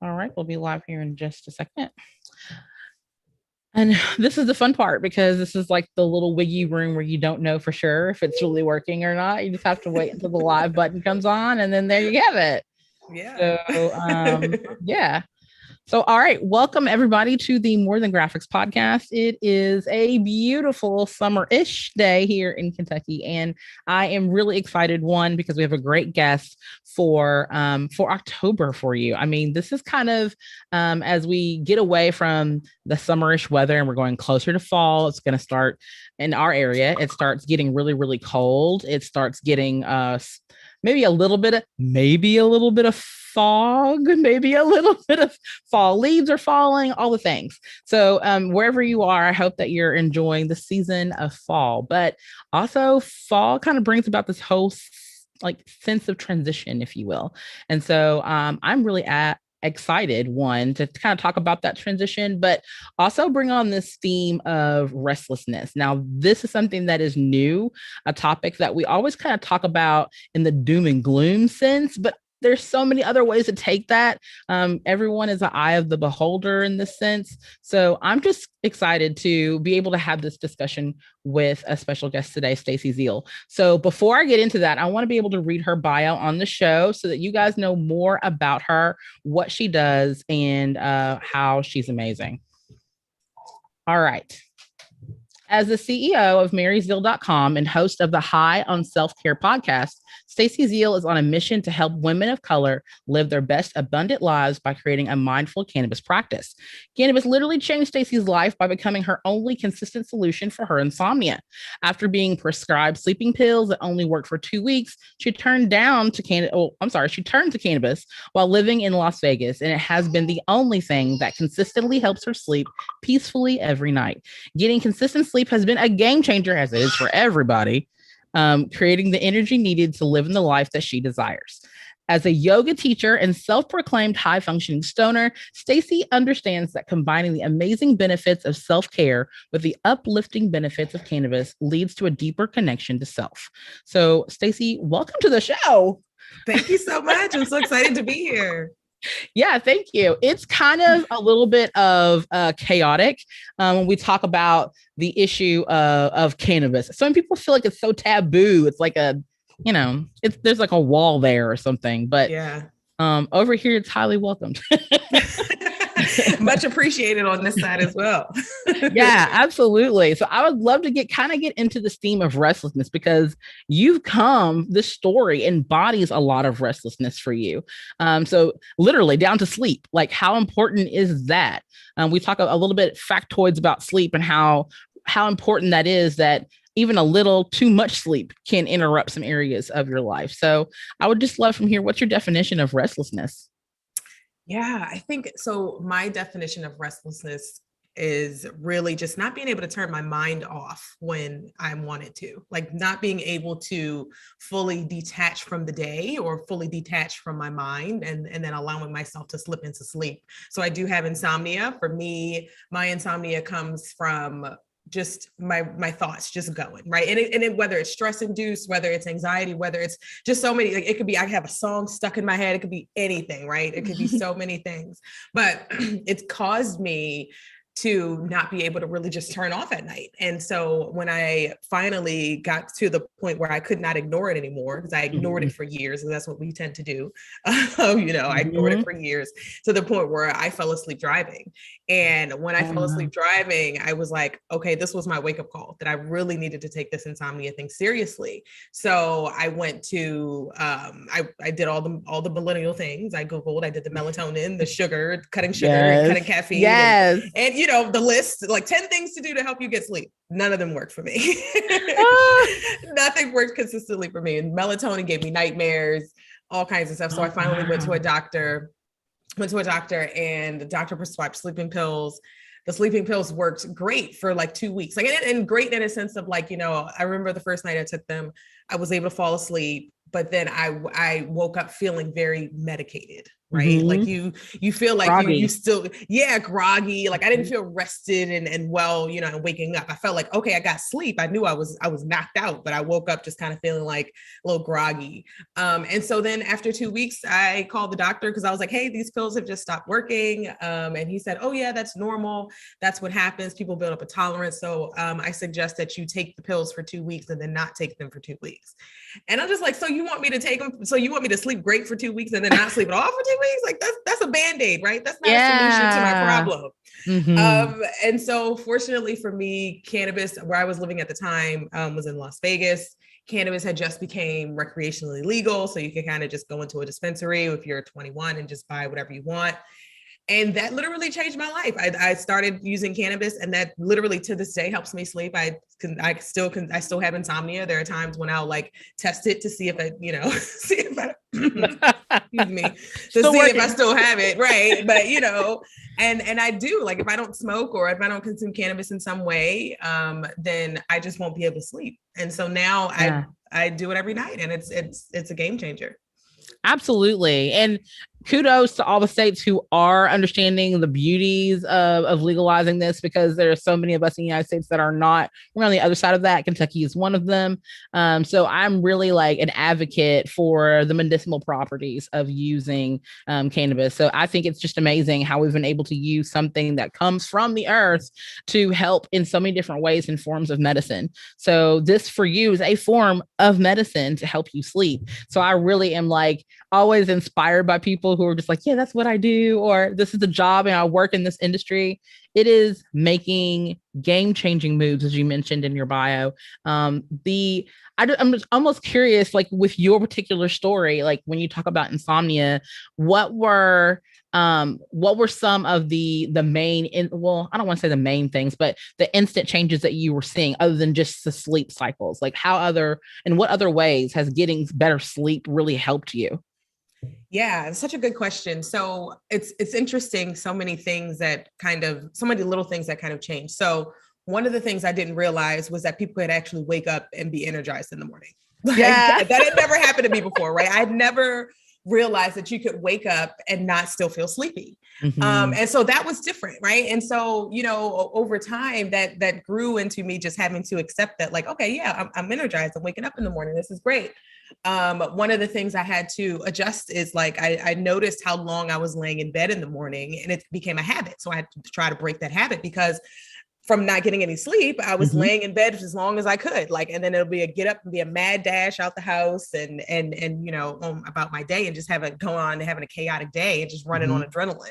All right, we'll be live here in just a second. And this is the fun part because this is like the little wiggy room where you don't know for sure if it's really working or not. You just have to wait until the live button comes on, and then there you have it. Yeah. Yeah. So, all right, welcome everybody to the More Than Graphics podcast. It is a beautiful summer-ish day here in Kentucky, and I am really excited. One, because we have a great guest for October for you. I mean, this is kind of as we get away from the summerish weather and we're going closer to fall. It's going to start in our area. It starts getting really, really cold. It starts getting maybe a little bit of fog, maybe a little bit of fall leaves are falling, all the things. So wherever you are, I hope that you're enjoying the season of fall. But also fall kind of brings about this whole like sense of transition, if you will. And so I'm really excited, one, to kind of talk about that transition, but also bring on this theme of restlessness. Now, this is something that is new, a topic that we always kind of talk about in the doom and gloom sense, but there's so many other ways to take that. Everyone is an eye of the beholder in this sense. So I'm just excited to be able to have this discussion with a special guest today, Stacy Zeal. So before I get into that, I want to be able to read her bio on the show so that you guys know more about her, what she does, and how she's amazing. All right. As the CEO of MaryZeal.com and host of the High on Self-Care podcast, Stacy Zeal is on a mission to help women of color live their best abundant lives by creating a mindful cannabis practice. Cannabis literally changed Stacy's life by becoming her only consistent solution for her insomnia. After being prescribed sleeping pills that only worked for 2 weeks, she turned to cannabis while living in Las Vegas, and it has been the only thing that consistently helps her sleep peacefully every night. Getting consistent sleep has been a game changer, as it is for everybody, creating the energy needed to live in the life that she desires. As a yoga teacher and self-proclaimed high-functioning stoner, Stacy understands that combining the amazing benefits of self-care with the uplifting benefits of cannabis leads to a deeper connection to self. So, Stacy, welcome to the show. Thank you so much. I'm so excited to be here. Yeah, thank you. It's kind of a little bit of chaotic when we talk about the issue of cannabis. Some people feel like it's so taboo. It's like there's like a wall there or something. But yeah, over here, it's highly welcomed. Much appreciated on this side as well. Yeah, absolutely. So I would love to get into this theme of restlessness because this story embodies a lot of restlessness for you. So literally down to sleep, like how important is that? We talk a little bit factoids about sleep and how important that is, that even a little too much sleep can interrupt some areas of your life. So I would just love from here, what's your definition of restlessness? Yeah, I think so. My definition of restlessness is really just not being able to turn my mind off when I wanted to, like not being able to fully detach from the day or fully detach from my mind and then allowing myself to slip into sleep. So I do have insomnia. For me, my insomnia comes from just my thoughts just going right, and whether it's stress induced, whether it's anxiety, whether it's just so many, like it could be I have a song stuck in my head, it could be anything, right? It could be so many things, but it's caused me to not be able to really just turn off at night. And so when I finally got to the point where I could not ignore it anymore, because I ignored it for years, and that's what we tend to do. I ignored it for years to the point where I fell asleep driving. And when I fell asleep driving, I was like, okay, this was my wake-up call that I really needed to take this insomnia thing seriously. So I went to, I did all the millennial things. I Googled, I did the melatonin, the sugar, cutting sugar, and cutting caffeine. And the list, like 10 things to do to help you get sleep. None of them worked for me. Nothing worked consistently for me. And melatonin gave me nightmares, all kinds of stuff. So I finally went to a doctor, and the doctor prescribed sleeping pills. The sleeping pills worked great for like 2 weeks. Like, and great in a sense of like, I remember the first night I took them, I was able to fall asleep, but then I woke up feeling very medicated. right? Like you feel like groggy. you still, groggy. Like I didn't feel rested and well, and waking up. I felt like, okay, I got sleep. I knew I was knocked out, but I woke up just kind of feeling like a little groggy. And so then after 2 weeks, I called the doctor because I was like, hey, these pills have just stopped working. And he said, oh yeah, that's normal. That's what happens. People build up a tolerance. So I suggest that you take the pills for 2 weeks and then not take them for 2 weeks. And I'm just like, so you want me to take them? So you want me to sleep great for 2 weeks and then not sleep at all for 2 weeks? Like that's a Band-Aid, right? That's not a solution to my problem. And so fortunately for me, cannabis, where I was living at the time, was in Las Vegas. Cannabis had just became recreationally legal. So you can kind of just go into a dispensary if you're 21 and just buy whatever you want. And that literally changed my life. I started using cannabis, and that literally to this day helps me sleep. I still have insomnia. There are times when I'll like test it to see if I, see if I, excuse me, to see if I still have it. Right. But, and I do, like, if I don't smoke or if I don't consume cannabis in some way, then I just won't be able to sleep. And so now I do it every night, and it's a game changer. Absolutely. And kudos to all the states who are understanding the beauties of legalizing this, because there are so many of us in the United States that are not. We're on the other side of that. Kentucky is one of them. So I'm really like an advocate for the medicinal properties of using cannabis. So I think it's just amazing how we've been able to use something that comes from the earth to help in so many different ways and forms of medicine. So this for you is a form of medicine to help you sleep. So I really am like always inspired by people who are just like, yeah, that's what I do, or this is the job and I work in this industry. It is making game-changing moves, as you mentioned in your bio. I'm just almost curious, like with your particular story, like when you talk about insomnia, what were some of the main, I don't want to say the main things, but the instant changes that you were seeing other than just the sleep cycles? Like what other ways has getting better sleep really helped you? Yeah, it's such a good question. So it's interesting. So many little things that kind of change. So one of the things I didn't realize was that people could actually wake up and be energized in the morning. That had never happened to me before, right? I'd never realized that you could wake up and not still feel sleepy. And so that was different, right? And so, over time that grew into me just having to accept that, like, okay, yeah, I'm energized. I'm waking up in the morning. This is great. One of the things I had to adjust is like, I noticed how long I was laying in bed in the morning, and it became a habit. So I had to try to break that habit, because from not getting any sleep, I was laying in bed as long as I could, and then it'll be a get up and be a mad dash out the house and about my day, and just having a chaotic day and just running on adrenaline.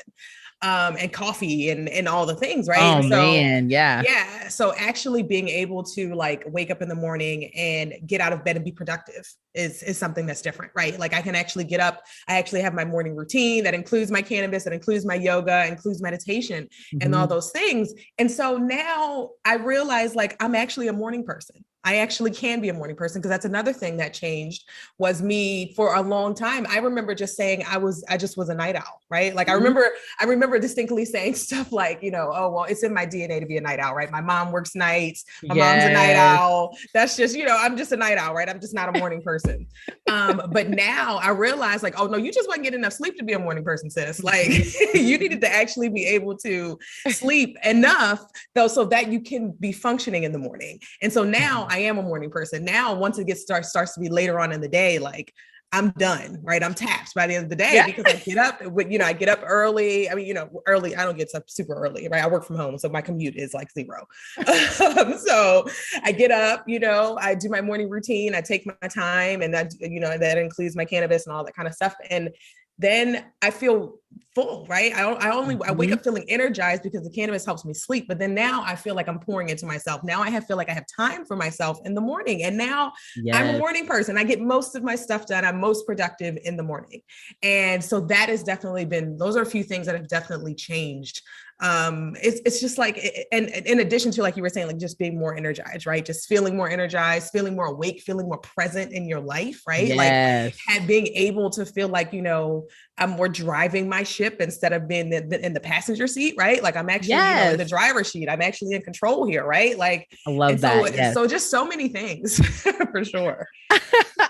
And coffee and all the things, right? Oh, man, yeah. Yeah. So actually being able to like wake up in the morning and get out of bed and be productive is something that's different, right? Like I can actually get up. I actually have my morning routine that includes my cannabis, that includes my yoga, includes meditation and all those things. And so now I realize like I'm actually a morning person. I actually can be a morning person, because that's another thing that changed was me for a long time. I remember just saying I just was a night owl, right? Like I remember distinctly saying stuff like, oh, well, it's in my DNA to be a night owl, right? My mom works nights. My mom's a night owl. That's just, I'm just a night owl, right? I'm just not a morning person. But now I realize like, oh no, you just wasn't getting enough sleep to be a morning person, sis. Like you needed to actually be able to sleep enough though, so that you can be functioning in the morning. And so now I am a morning person. Now, once it starts to be later on in the day, like I'm done, right? I'm tapped by the end of the day because I get up, I get up early. I mean, early, I don't get up super early, right? I work from home. So my commute is like 0. So I get up, I do my morning routine. I take my time, and that includes my cannabis and all that kind of stuff. And then I feel full, right? I wake up feeling energized because the cannabis helps me sleep. But then now I feel like I'm pouring into myself. Now I feel like I have time for myself in the morning. And now I'm a morning person. I get most of my stuff done. I'm most productive in the morning. And so that has definitely those are a few things that have definitely changed. It's just like, and in addition to, like you were saying, like just being more energized, right? Just feeling more energized, feeling more awake, feeling more present in your life, right? Yes. Like being able to feel like, I'm more driving my ship instead of being in the passenger seat, right? Like I'm actually in the driver's seat. I'm actually in control here, right? Like I love that. So just so many things for sure.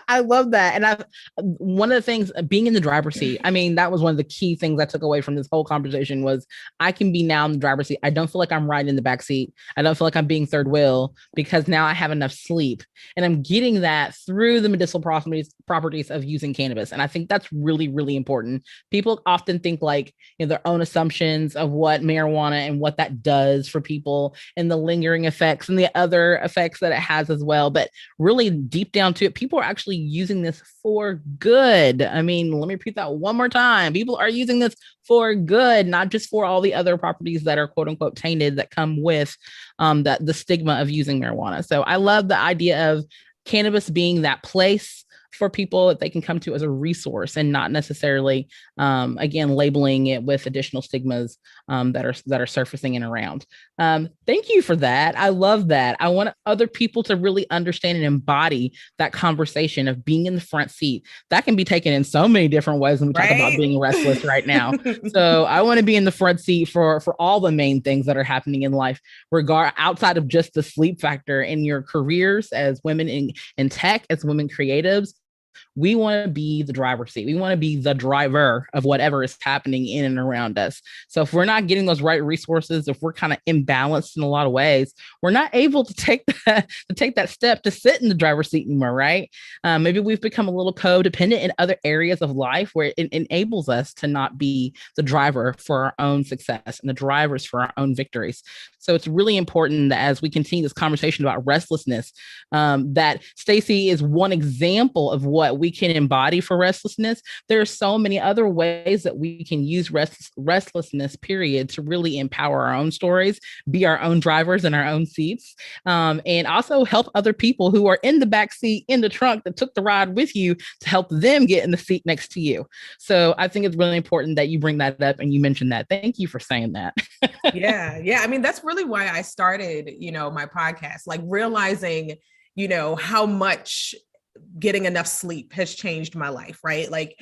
I love that. And one of the things, being in the driver's seat, I mean, that was one of the key things I took away from this whole conversation was I can be now in the driver's seat. I don't feel like I'm riding in the back seat. I don't feel like I'm being third wheel because now I have enough sleep, and I'm getting that through the medicinal properties of using cannabis. And I think that's really, really important. People often think like, their own assumptions of what marijuana and what that does for people and the lingering effects and the other effects that it has as well. But really deep down to it, people are actually using this for good. I mean, let me repeat that one more time. People are using this for good, not just for all the other properties that are quote unquote tainted that come with the stigma of using marijuana. So I love the idea of cannabis being that place for people that they can come to as a resource and not necessarily, again, labeling it with additional stigmas that are surfacing and around. Thank you for that. I love that. I want other people to really understand and embody that conversation of being in the front seat. That can be taken in so many different ways when we talk about being restless right now. So I want to be in the front seat for all the main things that are happening in life, outside of just the sleep factor in your careers as women in tech, as women creatives. We want to be the driver's seat. We want to be the driver of whatever is happening in and around us. So if we're not getting those right resources, if we're kind of imbalanced in a lot of ways, we're not able to take that step to sit in the driver's seat anymore, right? Maybe we've become a little codependent in other areas of life where it enables us to not be the driver for our own success and the drivers for our own victories. So it's really important that as we continue this conversation about restlessness, that Stacy is one example of what we can embody for restlessness. There are so many other ways that we can use restlessness, period, to really empower our own stories, be our own drivers in our own seats, and also help other people who are in the back seat, in the trunk that took the ride with you to help them get in the seat next to you. So I think it's really important that you bring that up and you mentioned that. Thank you for saying that. Yeah. I mean, that's really why I started, my podcast, like realizing, how much getting enough sleep has changed my life, right? Like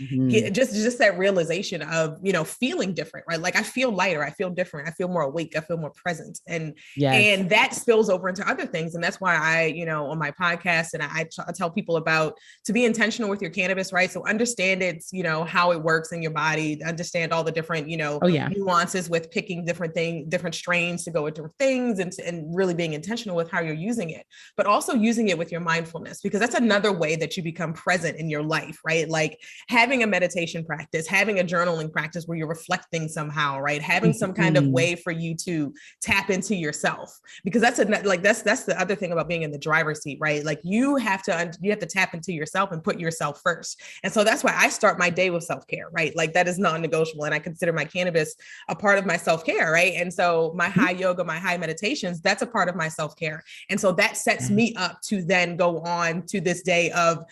just that realization of, feeling different, right? Like I feel lighter, I feel different, I feel more awake, I feel more present. And that spills over into other things. And that's why I, on my podcast, and I tell people about to be intentional with your cannabis, right? So understand it's, how it works in your body, understand all the different, nuances with picking different strains to go with different things and really being intentional with how you're using it, but also using it with your mindfulness, because that's another way that you become present in your life, right? Like having a meditation practice, having a journaling practice where you're reflecting somehow, right? Having some kind of way for you to tap into yourself, because that's the other thing about being in the driver's seat, right? Like you have to tap into yourself and put yourself first. And so that's why I start my day with self-care, right? Like that is non-negotiable. And I consider my cannabis a part of my self-care, right? And so my high yoga, my high meditations, that's a part of my self-care. And so that sets me up to then go on to this day of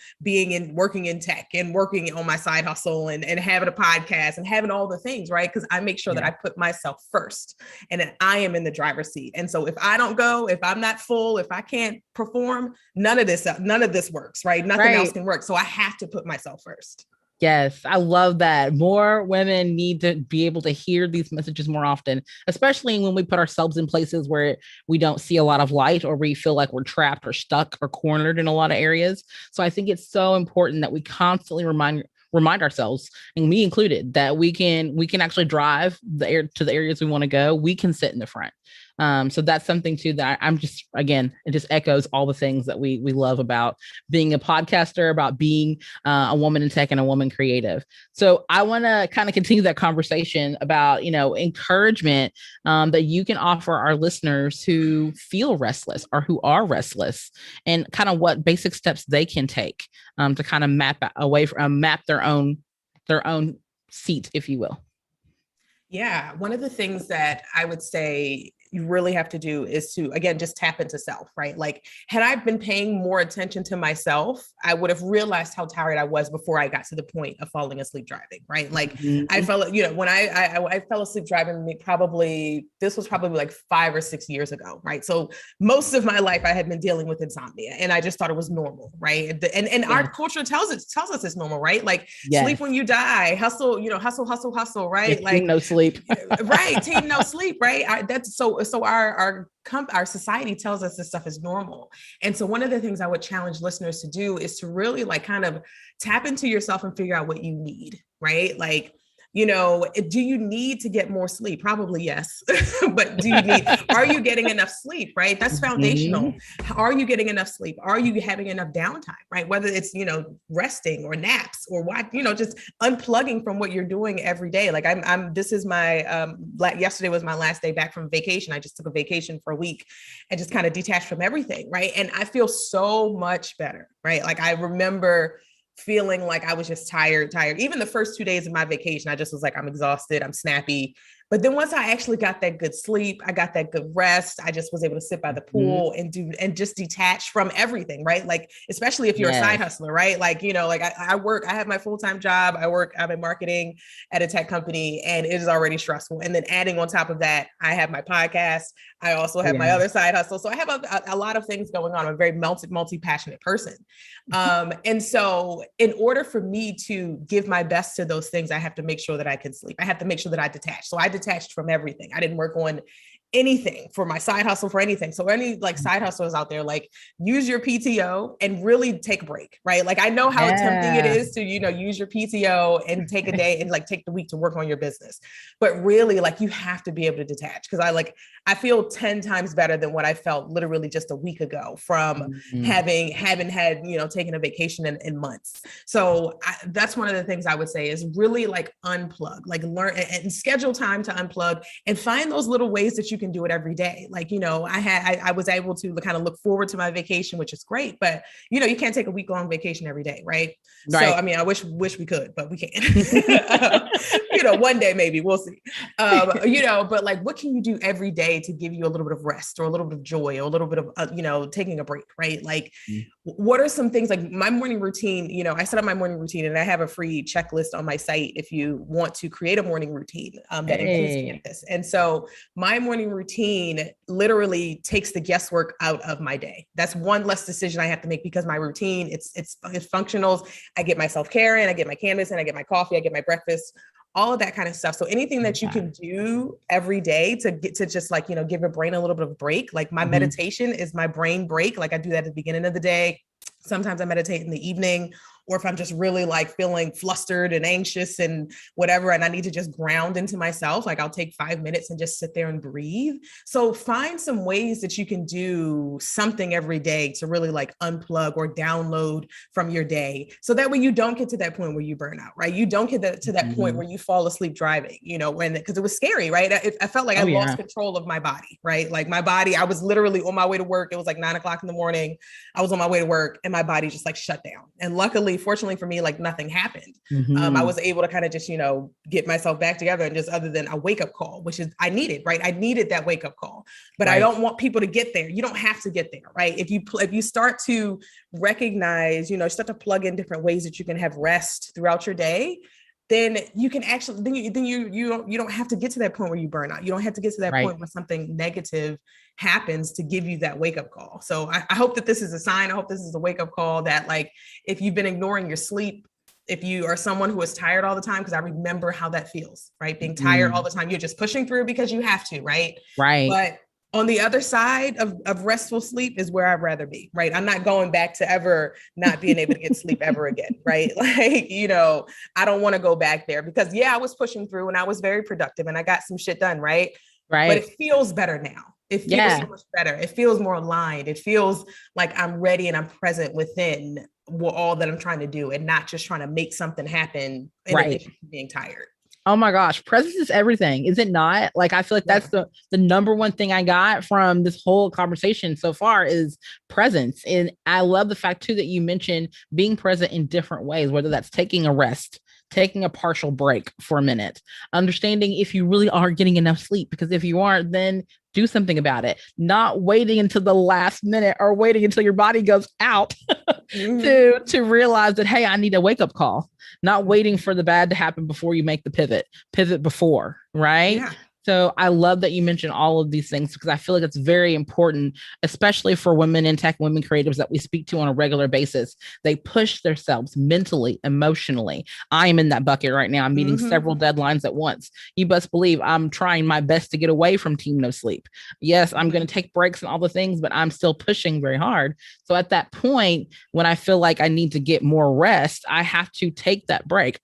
working in tech and working on my side hustle and having a podcast and having all the things, right? Because I make sure that I put myself first and that I am in the driver's seat. And so if I don't go, if I'm not full, if I can't perform, none of this works, right? Nothing else can work. So I have to put myself first. Yes, I love that. More women need to be able to hear these messages more often, especially when we put ourselves in places where we don't see a lot of light or we feel like we're trapped or stuck or cornered in a lot of areas. So I think it's so important that we constantly remind ourselves, and me included, that we can actually drive to the areas we want to go. We can sit in the front. So that's something too that I'm just, again, it just echoes all the things that we love about being a podcaster, about being a woman in tech and a woman creative. So I want to kind of continue that conversation about, encouragement that you can offer our listeners who feel restless or who are restless, and kind of what basic steps they can take to kind of map their own seat, if you will. Yeah. One of the things that I would say you really have to do is to, again, just tap into self, right? Like had I been paying more attention to myself, I would have realized how tired I was before I got to the point of falling asleep driving, right? Like I fell, when I fell asleep driving, this was probably like 5 or 6 years ago, right? So most of my life I had been dealing with insomnia and I just thought it was normal, right? And our culture tells us it's normal, right? Like sleep when you die, hustle, hustle, right? Like no sleep. Right. Team no sleep, right? That's so our society tells us this stuff is normal. And so one of the things I would challenge listeners to do is to really like kind of tap into yourself and figure out what you need, right? Like, do you need to get more sleep? Probably yes. But are you getting enough sleep, right? That's foundational. Are you getting enough sleep? Are you having enough downtime, right? Whether it's, resting or naps or what, just unplugging from what you're doing every day. Like this is my, yesterday was my last day back from vacation. I just took a vacation for a week and just kind of detached from everything, right? And I feel so much better, right? Like I remember feeling like I was just tired. Even the first 2 days of my vacation, I just was like, I'm exhausted, I'm snappy. But then once I actually got that good sleep, I got that good rest, I just was able to sit by the pool and just detach from everything, right? Like, especially if you're a side hustler, right? Like, I work, I have my full-time job. I'm in marketing at a tech company and it is already stressful. And then adding on top of that, I have my podcast. I also have my other side hustle. So I have a lot of things going on. I'm a very multi-passionate person. And so in order for me to give my best to those things, I have to make sure that I can sleep. I have to make sure that I detach. So I detached from everything. I didn't work on anything for my side hustle, for anything. So any like side hustlers out there, like use your PTO and really take a break, right? Like I know how tempting it is to, use your PTO and take a day and like take the week to work on your business. But really like you have to be able to detach because I feel 10 times better than what I felt literally just a week ago from having had, taken a vacation in months. So that's one of the things I would say is really like unplug, like learn and schedule time to unplug and find those little ways that you can do it every day. Like, I was able to kind of look forward to my vacation, which is great, but you can't take a week-long vacation every day. Right. So, I mean, I wish we could, but we can't, one day, maybe we'll see. But like, what can you do every day to give you a little bit of rest or a little bit of joy or a little bit of, taking a break, right? Like, what are some things like my morning routine? I set up my morning routine and I have a free checklist on my site if you want to create a morning routine that includes Cannabis. And so my morning routine literally takes the guesswork out of my day. That's one less decision I have to make because my routine, it's functional. I get my self-care in, I get my Cannabis in, I get my coffee, I get my breakfast, all of that kind of stuff. So anything that you can do every day to get to just like, give your brain a little bit of a break. Like my meditation is my brain break. Like I do that at the beginning of the day. Sometimes I meditate in the evening, or if I'm just really like feeling flustered and anxious and whatever, and I need to just ground into myself, like I'll take 5 minutes and just sit there and breathe. So find some ways that you can do something every day to really like unplug or download from your day. So that way you don't get to that point where you burn out, right? You don't get to that point where you fall asleep driving, because it was scary, right? I felt like I lost control of my body, right? Like my body, I was literally on my way to work. It was like 9:00 in the morning. I was on my way to work and my body just like shut down. And luckily, fortunately for me, like nothing happened. I was able to kind of just, get myself back together and just other than a wake-up call, which is I needed, right? I needed that wake-up call, but I don't want people to get there. You don't have to get there, right? If you start to recognize, start to plug in different ways that you can have rest throughout your day, then you can actually, then you don't have to get to that point where you burn out. You don't have to get to that point where something negative happens to give you that wake-up call. So I hope that this is a sign. I hope this is a wake-up call that like, if you've been ignoring your sleep, if you are someone who is tired all the time, because I remember how that feels, right? Being tired all the time, you're just pushing through because you have to, right? Right. But on the other side of restful sleep is where I'd rather be, right? I'm not going back to ever not being able to get sleep ever again, right? Like, I don't want to go back there because I was pushing through and I was very productive and I got some shit done, right? Right. But it feels better now. It feels so much better. It feels more aligned. It feels like I'm ready and I'm present within all that I'm trying to do and not just trying to make something happen in addition to being tired. Oh my gosh, presence is everything, is it not? Like, I feel like that's the number one thing I got from this whole conversation so far is presence. And I love the fact too that you mentioned being present in different ways, whether that's taking a rest, taking a partial break for a minute, understanding if you really are getting enough sleep, because if you aren't, then do something about it, not waiting until the last minute or waiting until your body goes out to realize that, hey, I need a wake-up call, not waiting for the bad to happen before you make the pivot before, right? So I love that you mentioned all of these things because I feel like it's very important, especially for women in tech, women creatives that we speak to on a regular basis. They push themselves mentally, emotionally. I am in that bucket right now. I'm meeting several deadlines at once. You best believe I'm trying my best to get away from Team No Sleep. Yes, I'm going to take breaks and all the things, but I'm still pushing very hard. So at that point, when I feel like I need to get more rest, I have to take that break.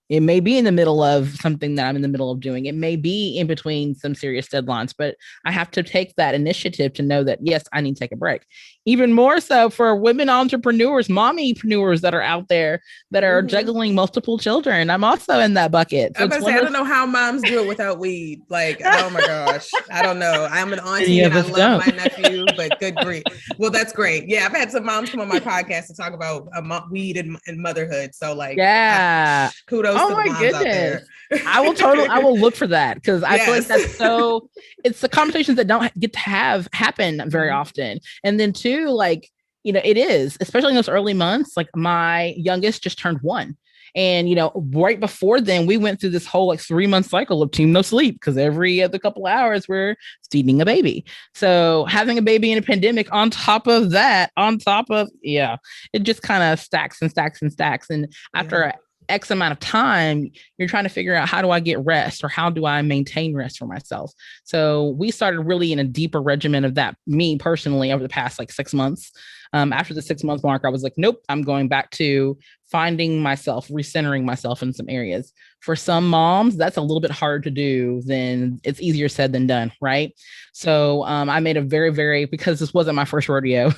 It may be in the middle of something that I'm in the middle of doing. It may be in between some serious deadlines, but I have to take that initiative to know that, yes, I need to take a break. Even more so for women entrepreneurs, mommypreneurs that are out there that are juggling multiple children. I'm also in that bucket. So I don't know how moms do it without weed. Like, oh my gosh, I don't know. I'm an auntie and I love my nephew, but good grief. Well, that's great. Yeah, I've had some moms come on my podcast to talk about weed and motherhood. So like, yeah, kudos to the moms out there. I will look for that because I feel like that's so, it's the conversations that don't get to happen very often. And then too, like, it is, especially in those early months, like my youngest just turned 1. And, right before then, we went through this whole like 3-month cycle of Team No Sleep because every other couple of hours we're feeding a baby. So having a baby in a pandemic it just kind of stacks and stacks and stacks. And after X amount of time, you're trying to figure out, how do I get rest or how do I maintain rest for myself? So we started really in a deeper regimen of that, me personally, over the past like 6 months. After the 6-month mark, I was like, nope, I'm going back to finding myself, recentering myself in some areas. For some moms, that's a little bit harder to do than it's easier said than done, right? So I made a very, because this wasn't my first rodeo.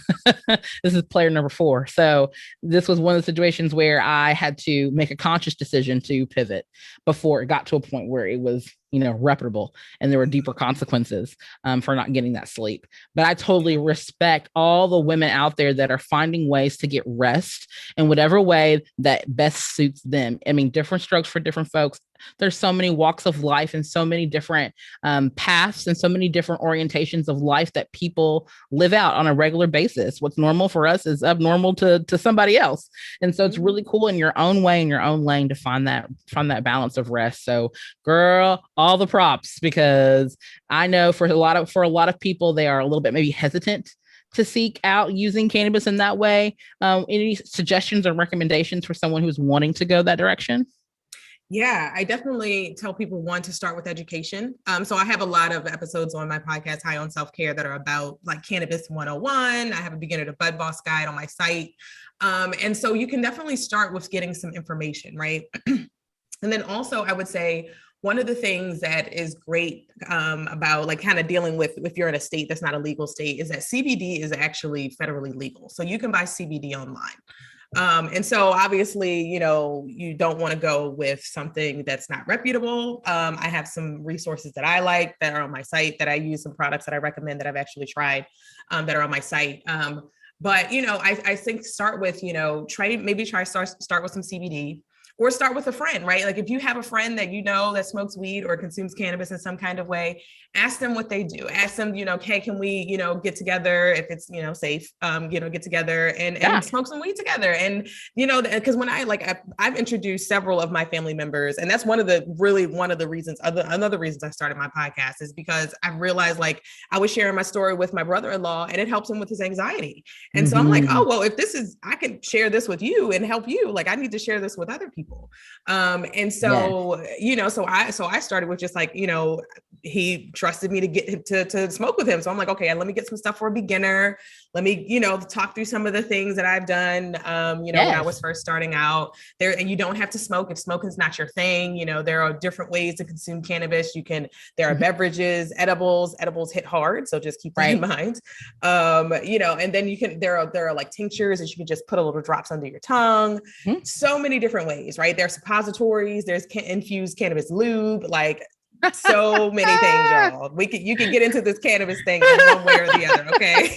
This is player number 4. So this was one of the situations where I had to make a conscious decision to pivot before it got to a point where it was, reputable and there were deeper consequences for not getting that sleep. But I totally respect all the women out there that are finding ways to get rest in whatever way that best suits them. I mean, different strokes for different folks. There's so many walks of life and so many different paths and so many different orientations of life that people live out on a regular basis. What's normal for us is abnormal to somebody else. And so it's really cool in your own way, in your own lane, to find that balance of rest. So girl, all the props, because I know for a lot of people, they are a little bit maybe hesitant to seek out using cannabis in that way. Any suggestions or recommendations for someone who's wanting to go that direction? Yeah, I definitely tell people, one, to start with education. So I have a lot of episodes on my podcast, High on Self-Care, that are about like Cannabis 101. I have a beginner to bud boss guide on my site. And so you can definitely start with getting some information, right? And then also I would say, one of the things that is great about like kind of dealing with, if you're in a state that's not a legal state, is that CBD is actually federally legal. So you can buy CBD online. And so obviously, you don't want to go with something that's not reputable. I have some resources that I like that are on my site, that I use, some products that I recommend that I've actually tried that are on my site. But, I think start with, start with some CBD. Or start with a friend, right? Like if you have a friend that that smokes weed or consumes cannabis in some kind of way, ask them what they do. Ask them, hey, can we, get together if it's, safe, get together and smoke some weed together. And, because when I've introduced several of my family members, and that's one of the reasons, another reasons I started my podcast, is because I realized like I was sharing my story with my brother-in-law and it helps him with his anxiety. And so I'm like, oh, well, if I can share this with you and help you, like I need to share this with other people. And so, so I started with just like, he trusted me to get him to smoke with him. So I'm like, okay, let me get some stuff for a beginner. Let me, talk through some of the things that I've done, when I was first starting out there. And you don't have to smoke if smoking is not your thing. There are different ways to consume cannabis. There are beverages, edibles hit hard. So just keep that in mind. And then there are like tinctures that you can just put a little drops under your tongue. So many different ways, right? There's suppositories, there's infused cannabis lube, like so many things, y'all. You can get into this cannabis thing in one way or the other, okay?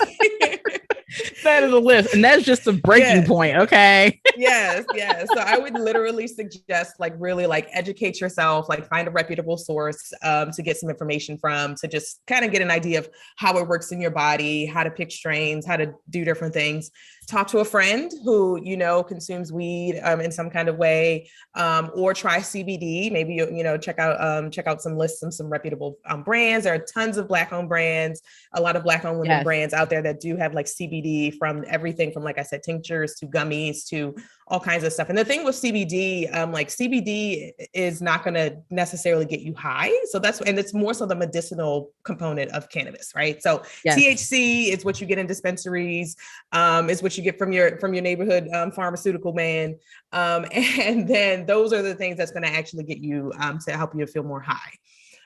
That is a list, and that's just a breaking point, okay? Yes, yes. So I would literally suggest like really like educate yourself, like find a reputable source to get some information from, to just kind of get an idea of how it works in your body, how to pick strains, how to do different things. Talk to a friend who you know consumes weed in some kind of way, or try CBD. Maybe you know check out some lists, some reputable brands. There are tons of Black-owned brands, a lot of Black-owned women brands out there that do have like CBD, from everything from, like I said, tinctures to gummies to all kinds of stuff. And the thing with CBD, like CBD is not going to necessarily get you high. So and it's more so the medicinal component of cannabis, right? So yes. THC is what you get in dispensaries, is what you get from your neighborhood pharmaceutical man. And then those are the things that's going to actually get you to help you to feel more high.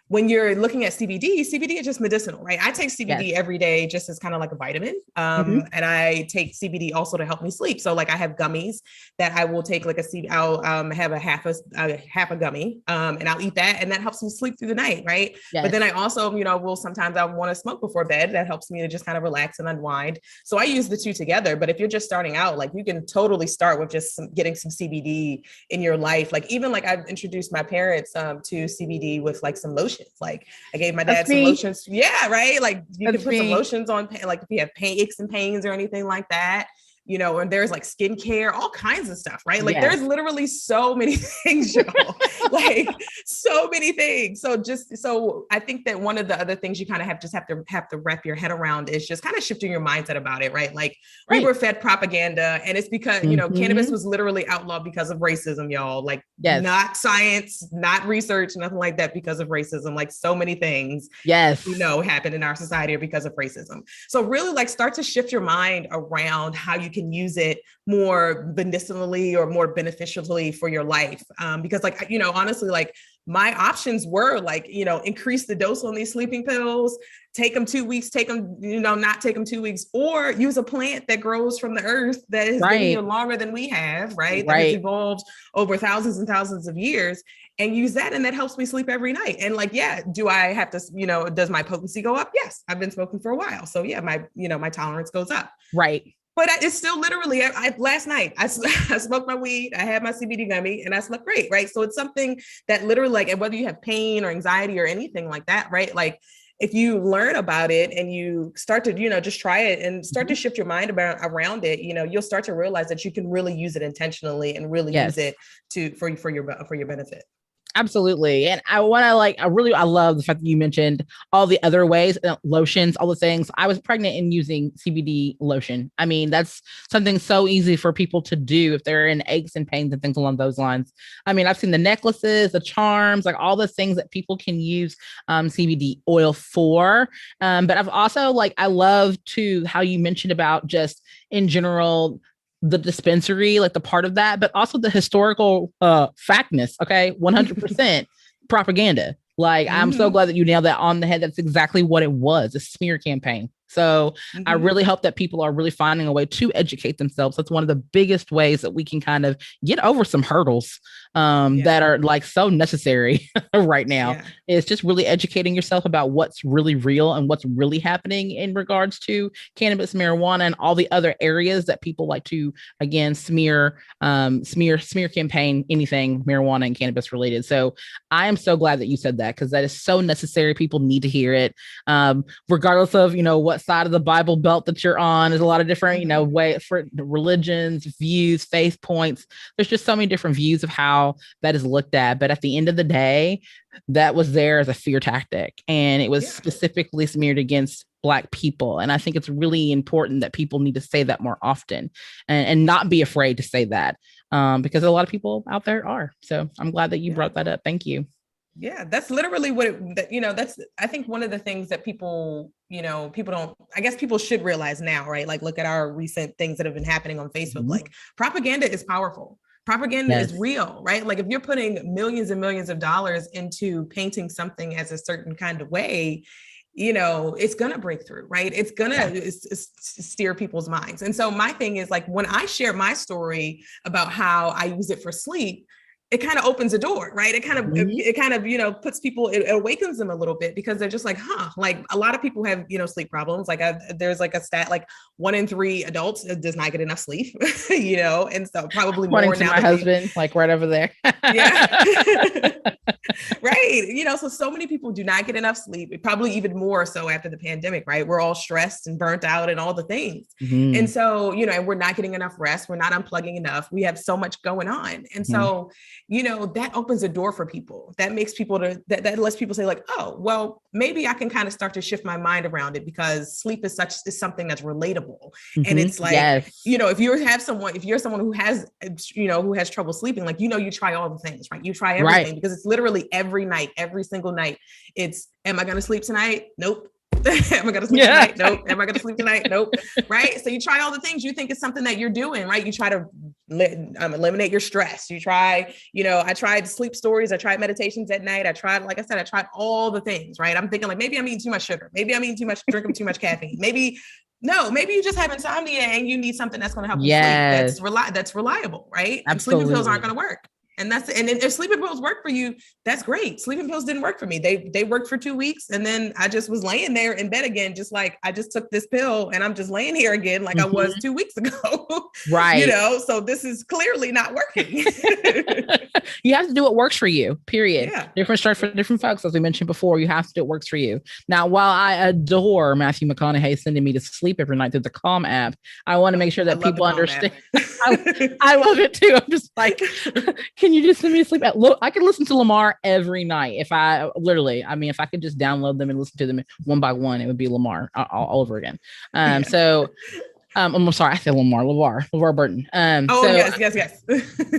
When you're looking at CBD is just medicinal, right? I take CBD every day just as kind of like a vitamin. And I take CBD also to help me sleep. So like I have gummies that I will take, like I'll have a half a gummy and I'll eat that. And that helps me sleep through the night, right? Yes. But then I also, you know, sometimes I want to smoke before bed. That helps me to just kind of relax and unwind. So I use the two together. But if you're just starting out, like you can totally start with just getting some CBD in your life. Like even like I've introduced my parents to CBD with like some lotion. Like I gave my dad some lotions. Yeah, right. Like you can put some lotions on, like if you have aches and pains or anything like that, you know, and there's like skincare, all kinds of stuff, right? Like there's literally so many things, like so many things. So I think that one of the other things you kind of have to wrap your head around is just kind of shifting your mindset about it, right? Like we were fed propaganda, and it's because, you know, cannabis was literally outlawed because of racism, y'all, like not science, not research, nothing like that, because of racism. Like so many things, you know, happen in our society because of racism. So really like start to shift your mind around how you can use it more medicinally or more beneficially for your life. Because like, you know, honestly, like my options were like, you know, increase the dose on these sleeping pills, take them 2 weeks, take them, you know, not take them 2 weeks, or use a plant that grows from the earth that has been here longer than we have, right? That has evolved over thousands and thousands of years, and use that. And that helps me sleep every night. And like, yeah, do I have to, you know, does my potency go up? Yes. I've been smoking for a while. So yeah, my tolerance goes up. Right. But it's still literally, last night, I smoked my weed, I had my CBD gummy, and I slept great, right? So it's something that literally, like, and whether you have pain or anxiety or anything like that, right? Like, if you learn about it and you start to, you know, just try it and start to shift your mind around it, you know, you'll start to realize that you can really use it intentionally and really use it for your benefit. Absolutely. And I love the fact that you mentioned all the other ways, lotions, all the things. I was pregnant and using CBD lotion. I mean, that's something so easy for people to do if they're in aches and pains and things along those lines. I mean, I've seen the necklaces, the charms, like all the things that people can use CBD oil for. But I've also I love too how you mentioned about just in general, the dispensary, like the part of that, but also the historical factness. Okay. 100% propaganda. Like, I'm so glad that you nailed that on the head. That's exactly what it was, a smear campaign. So I really hope that people are really finding a way to educate themselves. That's one of the biggest ways that we can kind of get over some hurdles that are like so necessary right now. Is just really educating yourself about what's really real and what's really happening in regards to cannabis, marijuana, and all the other areas that people like to, again, smear campaign, anything marijuana and cannabis related. So I am so glad that you said that, because that is so necessary. People need to hear it, regardless of, you know, what side of the Bible belt that you're on. There's a lot of different, you know, ways for religions, views, faith points. There's just so many different views of how that is looked at. But at the end of the day, that was there as a fear tactic, and it was specifically smeared against Black people. And I think it's really important that people need to say that more often and not be afraid to say that, because a lot of people out there are. So I'm glad that you brought that up. Thank you. Yeah, that's literally what that's, I think one of the things that people don't, I guess people should realize now, right? Like, look at our recent things that have been happening on Facebook. Like, propaganda is powerful. Propaganda is real, right? Like, if you're putting millions and millions of dollars into painting something as a certain kind of way, you know, it's going to break through, right? It's going to steer people's minds. And so my thing is, like, when I share my story about how I use it for sleep, it kind of opens a door, right? It kind of, you know, puts people, it awakens them a little bit because they're just like, like a lot of people have, you know, sleep problems. Like there's like a stat, like 1 in 3 adults does not get enough sleep, you know? And so probably more now. My husband, like right over there. Yeah. Right. You know, so many people do not get enough sleep, probably even more so after the pandemic, right? We're all stressed and burnt out and all the things. Mm-hmm. And so, you know, and we're not getting enough rest. We're not unplugging enough. We have so much going on. And so, you know, that opens a door for people. That makes people that lets people say like, oh, well, maybe I can kind of start to shift my mind around it because sleep is something that's relatable. Mm-hmm. And it's like, you know, if you're someone who has, you know, who has trouble sleeping, like, you know, you try all the things, right? You try everything because it's literally every night, every single night. It's, am I going to sleep tonight? Nope. Am I going to sleep tonight? Nope. Am I going to sleep tonight? Nope. Right. So you try all the things you think is something that you're doing, right? You try to eliminate your stress. You try, you know, I tried sleep stories. I tried meditations at night. I tried, like I said, I tried all the things, right? I'm thinking like, maybe I'm eating too much sugar. Maybe I'm eating too much, drinking too much caffeine. Maybe you just have insomnia and you need something that's going to help you sleep. That's reliable, right? Absolutely. And sleeping pills aren't going to work. And if sleeping pills work for you, that's great. Sleeping pills didn't work for me. They worked for 2 weeks. And then I just was laying there in bed again, just like I just took this pill and I'm just laying here again, like I was 2 weeks ago. Right. You know, so this is clearly not working. You have to do what works for you, period. Yeah. Different start for different folks. As we mentioned before, you have to do what works for you. Now, while I adore Matthew McConaughey sending me to sleep every night through the Calm app, I want to make sure that people understand. I love it too. I'm just like, can you just send me to sleep? I could listen to Lamar every night if I could just download them and listen to them one by one, it would be Lamar all over again. I'm sorry, I said LeVar Burton. Yes.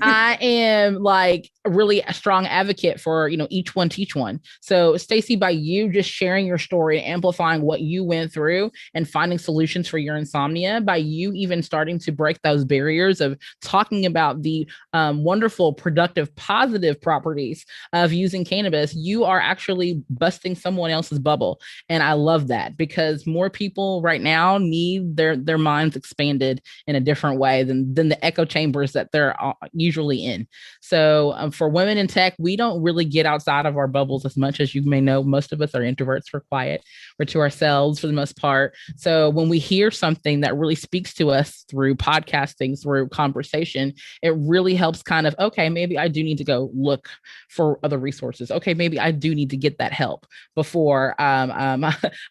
I am like really a strong advocate for, you know, each one teach one. So Stacy, by you just sharing your story, amplifying what you went through and finding solutions for your insomnia, by you even starting to break those barriers of talking about the wonderful, productive, positive properties of using cannabis, you are actually busting someone else's bubble. And I love that because more people right now need their minds expanded in a different way than the echo chambers that they're usually in. So for women in tech, we don't really get outside of our bubbles as much. As you may know, most of us are introverts. We're quiet. We're to ourselves for the most part. So when we hear something that really speaks to us through podcasting, through conversation, it really helps kind of, okay, maybe I do need to go look for other resources. Okay, maybe I do need to get that help before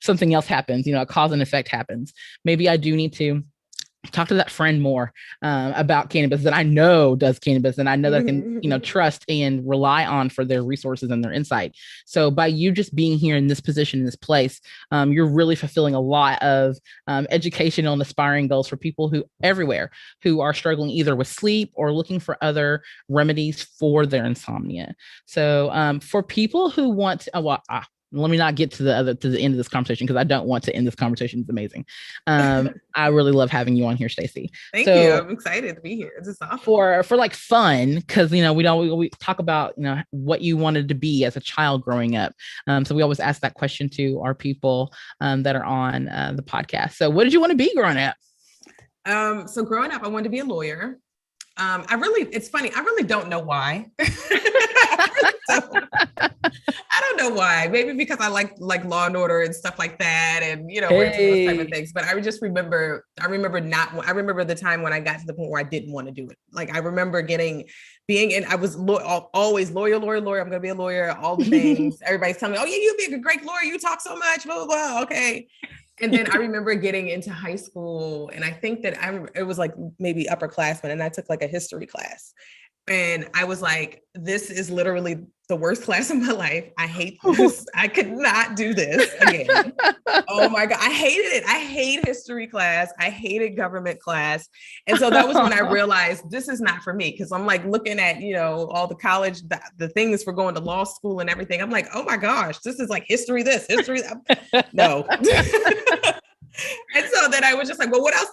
something else happens, you know, a cause and effect happens. Maybe I do need to talk to that friend more about cannabis that I know does cannabis and I know that I can, you know, trust and rely on for their resources and their insight. So by you just being here in this position, in this place, you're really fulfilling a lot of educational and aspiring goals for people who everywhere who are struggling either with sleep or looking for other remedies for their insomnia. So for people who want to, let me not get to the end of this conversation because I don't want to end this conversation. It's amazing. I really love having you on here, Stacy. Thank you. I'm excited to be here. This is awesome. For like fun, because you know we talk about, you know, what you wanted to be as a child growing up. So we always ask that question to our people that are on the podcast. So what did you want to be growing up? So growing up, I wanted to be a lawyer. It's funny. I really don't know why. I don't know why. Maybe because I like Law and Order and stuff like that, and you know, those type of things. But I just remember. I remember the time when I got to the point where I didn't want to do it. Like I remember being in. I was always lawyer. I'm going to be a lawyer. All the things. Everybody's telling me, "Oh yeah, you'd be a great lawyer. You talk so much." Blah blah blah. Okay. And then I remember getting into high school, and I think that it was like maybe upperclassmen, and I took like a history class. And I was like, this is literally the worst class of my life. I hate this. I could not do this again. Oh my God. I hated it. I hate history class. I hated government class. And so that was when I realized this is not for me. Cause I'm like looking at, you know, all the college, the things for going to law school and everything. I'm like, oh my gosh, this is like history, history. No. And so then I was just like, well, what else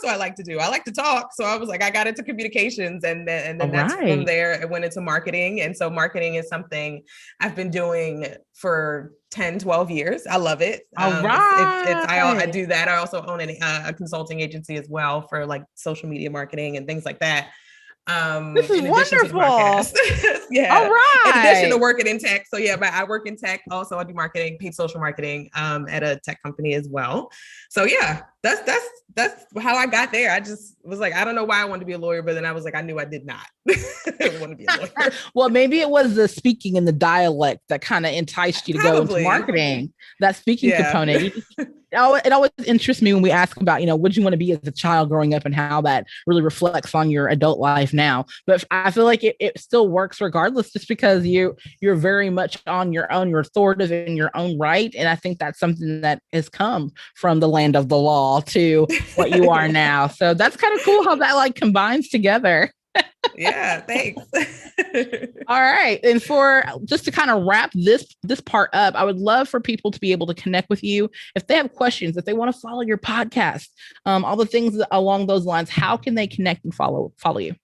do I like to do? I like to talk. So I was like, I got into communications and then that's from there. I went into marketing. And so marketing is something I've been doing for 10, 12 years. I love it. I do that. I also own a consulting agency as well for like social media marketing and things like that. This is in addition to the wonderful. podcast. Yeah. All In addition to right. working in tech. So yeah, but I work in tech. Also, I do marketing, paid social marketing, at a tech company as well. So yeah, that's how I got there. I just was like, I don't know why I wanted to be a lawyer, but then I was like, I knew I did not want to be a lawyer. Well, maybe it was the speaking and the dialect that kind of enticed you to go into Probably. marketing, that speaking Yeah. component. It always interests me when we ask about, what you want to be as a child growing up and how that really reflects on your adult life now. But I feel like it still works regardless, just because you're very much on your own, you're authoritative in your own right. And I think that's something that has come from the land of the law to what you are now. So that's kind of cool how that like combines together. Yeah, thanks. All right. And for just to kind of wrap this part up, I would love for people to be able to connect with you. If they have questions, if they want to follow your podcast, all the things along those lines, how can they connect and follow you?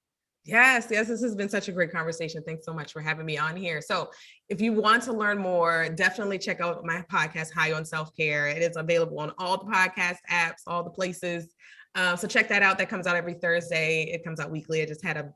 Yes, this has been such a great conversation. Thanks so much for having me on here. So if you want to learn more, definitely check out my podcast, High on Self-Care. It is available on all the podcast apps, all the places. So check that out. That comes out every Thursday. It comes out weekly. I just had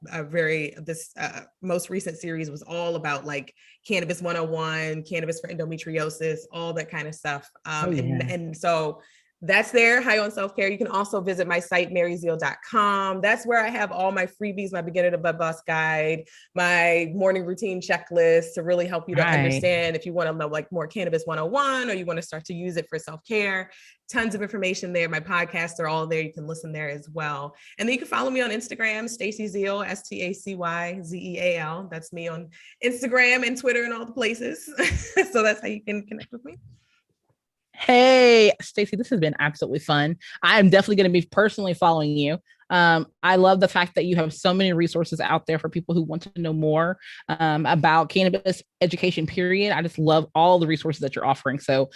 this most recent series was all about like Cannabis 101, cannabis for endometriosis, all that kind of stuff. And so that's there, High on Self-Care. You can also visit my site, maryzeal.com. That's where I have all my freebies, my beginner to bud boss guide, my morning routine checklist to really help you to understand if you want to know like more Cannabis 101 or you want to start to use it for self-care. Tons of information there. My podcasts are all there. You can listen there as well. And then you can follow me on Instagram, Stacy Zeal, STACYZEAL. That's me on Instagram and Twitter and all the places. So that's how you can connect with me. Hey, Stacy, this has been absolutely fun. I am definitely going to be personally following you. I love the fact that you have so many resources out there for people who want to know more about cannabis education, period. I just love all the resources that you're offering. So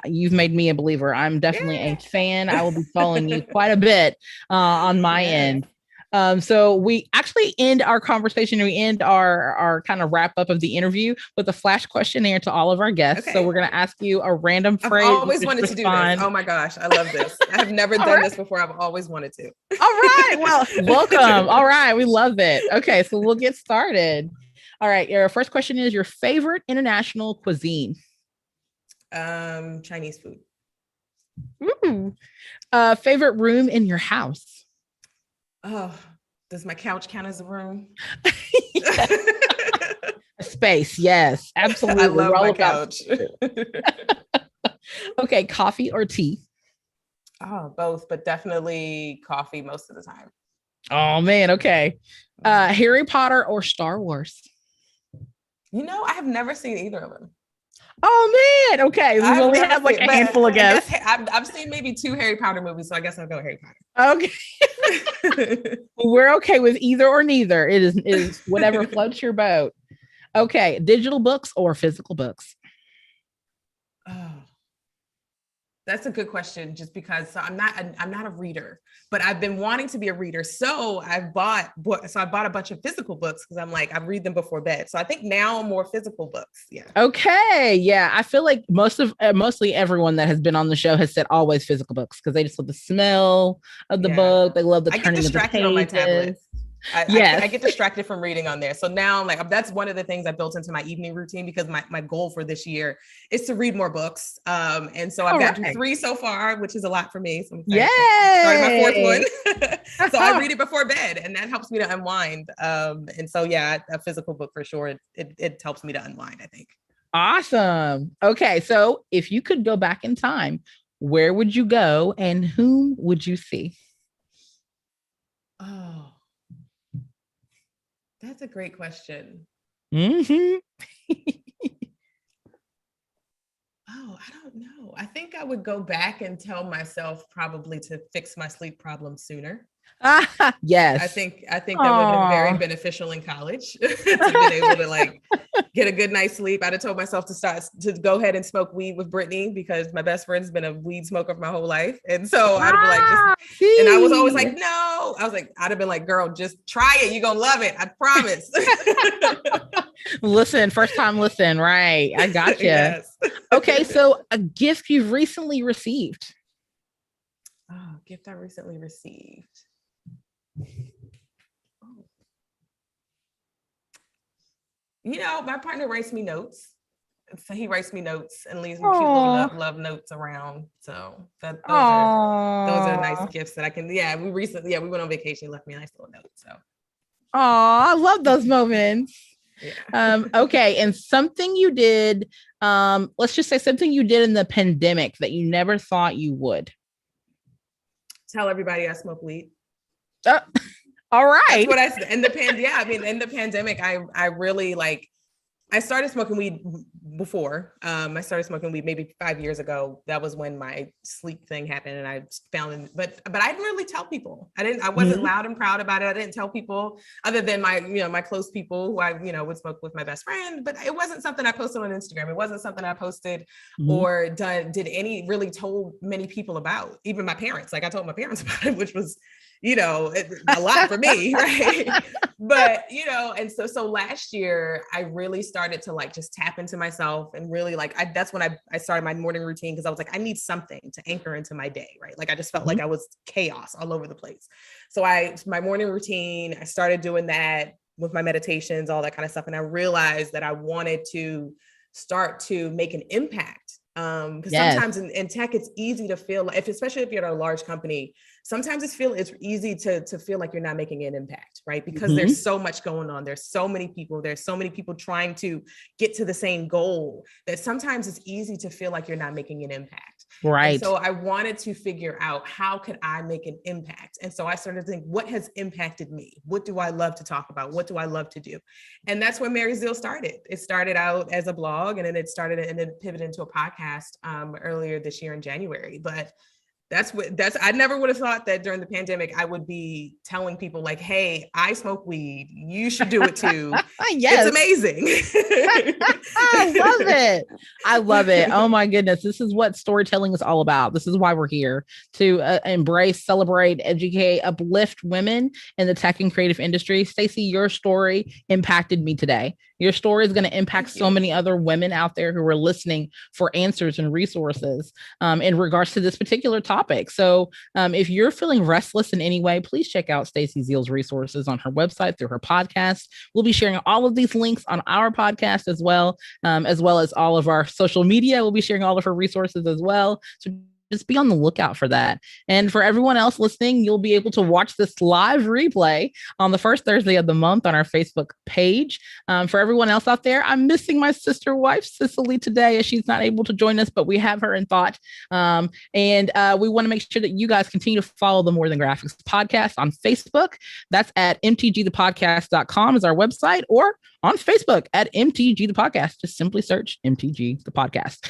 you've made me a believer. I'm definitely a fan. I will be following you quite a bit on my end. So we actually end our conversation. We end our kind of wrap up of the interview with a flash questionnaire to all of our guests. Okay. So we're going to ask you a random phrase. I've always wanted to do this. Oh my gosh. I love this. I have never done this before. I've always wanted to. All right. Well, welcome. All right. We love it. Okay. So we'll get started. All right. Your first question is your favorite international cuisine. Chinese food. Ooh. Favorite room in your house. Oh, does my couch count as a room? Space, yes, absolutely. I love my couch. Okay, coffee or tea? Oh, both, but definitely coffee most of the time. Oh man, okay. Harry Potter or StarArs? I have never seen either of them. Oh man, okay. We only have like a handful of guests. I've seen maybe 2 Harry Potter movies, so I guess I'll go Harry Potter. Okay. We're okay with either or neither. It is whatever floats your boat. Okay, digital books or physical books? Oh, that's a good question. Just because I'm not a reader, but I've been wanting to be a reader. So I bought a bunch of physical books because I'm like, I read them before bed. So I think now more physical books. Yeah. Okay. Yeah. I feel like mostly everyone that has been on the show has said always physical books because they just love the smell of the book. They love the turning of the pages. I get distracted on my tablet. I get distracted from reading on there. So now I'm like, that's one of the things I built into my evening routine because my goal for this year is to read more books. And so I've gotten through 3 so far, which is a lot for me. So I'm starting my 4th one. So I read it before bed and that helps me to unwind. And so, yeah, a physical book for sure. It helps me to unwind, I think. Awesome. Okay. So if you could go back in time, where would you go and whom would you see? Oh. That's a great question. Mm-hmm. Oh, I don't know. I think I would go back and tell myself probably to fix my sleep problem sooner. Yes. I think that would have been very beneficial in college to be able to like get a good night's sleep. I'd have told myself to go ahead and smoke weed with Brittany because my best friend's been a weed smoker for my whole life. And so I'd be like, and I was always like, no, I'd have been like, girl, just try it. You're going to love it. I promise. Listen, first time listen. Right. I got you. Yes. Okay. So a gift you've recently received. Oh, gift I recently received. My partner writes me notes. So he writes me notes and leaves me Aww. cute little love notes around. So those are nice gifts that I can. Yeah, we went on vacation. He left me a nice little note. So. I love those moments. Yeah. Okay, and something you did. Let's just say something you did in the pandemic that you never thought you would. Tell everybody I smoke weed. All right. That's what I said in the pandemic, I really I started smoking weed before. I started smoking weed maybe 5 years ago. That was when my sleep thing happened, and I found it. But I didn't really tell people. I wasn't loud and proud about it. I didn't tell people other than my close people who I would smoke with, my best friend. But it wasn't something I posted on Instagram. It wasn't something I posted or really told many people about. Even my parents. Like I told my parents about it, which was a lot for me, right? But and so last year I really started to just tap into myself and really that's when I started my morning routine, because I was like, I need something to anchor into my day, right? Like I just felt like I was chaos all over the place. So my morning routine, I started doing that with my meditations, all that kind of stuff, and I realized that I wanted to start to make an impact. Because sometimes in tech, it's easy to feel like, especially if you're at a large company, sometimes it's easy to feel like you're not making an impact, right? Because there's so much going on. There's so many people trying to get to the same goal, that sometimes it's easy to feel like you're not making an impact. Right. And so I wanted to figure out, how could I make an impact? And so I started to think, what has impacted me? What do I love to talk about? What do I love to do? And that's where Mary Zeal started. It started out as a blog, and then it pivoted into a podcast earlier this year in January. But I never would have thought that during the pandemic I would be telling people like, hey, I smoke weed. You should do it too. Yes. It's amazing. I love it. Oh my goodness. This is what storytelling is all about. This is why we're here, to embrace, celebrate, educate, uplift women in the tech and creative industry. Stacy, your story impacted me today. Your story is going to impact so many other women out there who are listening for answers and resources in regards to this particular topic. So if you're feeling restless in any way, please check out Stacy Zeal's resources on her website, through her podcast. We'll be sharing all of these links on our podcast as well as all of our social media. We'll be sharing all of her resources as well. So just be on the lookout for that. And for everyone else listening, you'll be able to watch this live replay on the first Thursday of the month on our Facebook page. For everyone else out there, I'm missing my sister wife, Cicely, today, as she's not able to join us, but we have her in thought. And we want to make sure that you guys continue to follow the More Than Graphics podcast on Facebook. That's at mtgthepodcast.com is our website, or on Facebook at MTG the Podcast. Just simply search MTG the Podcast.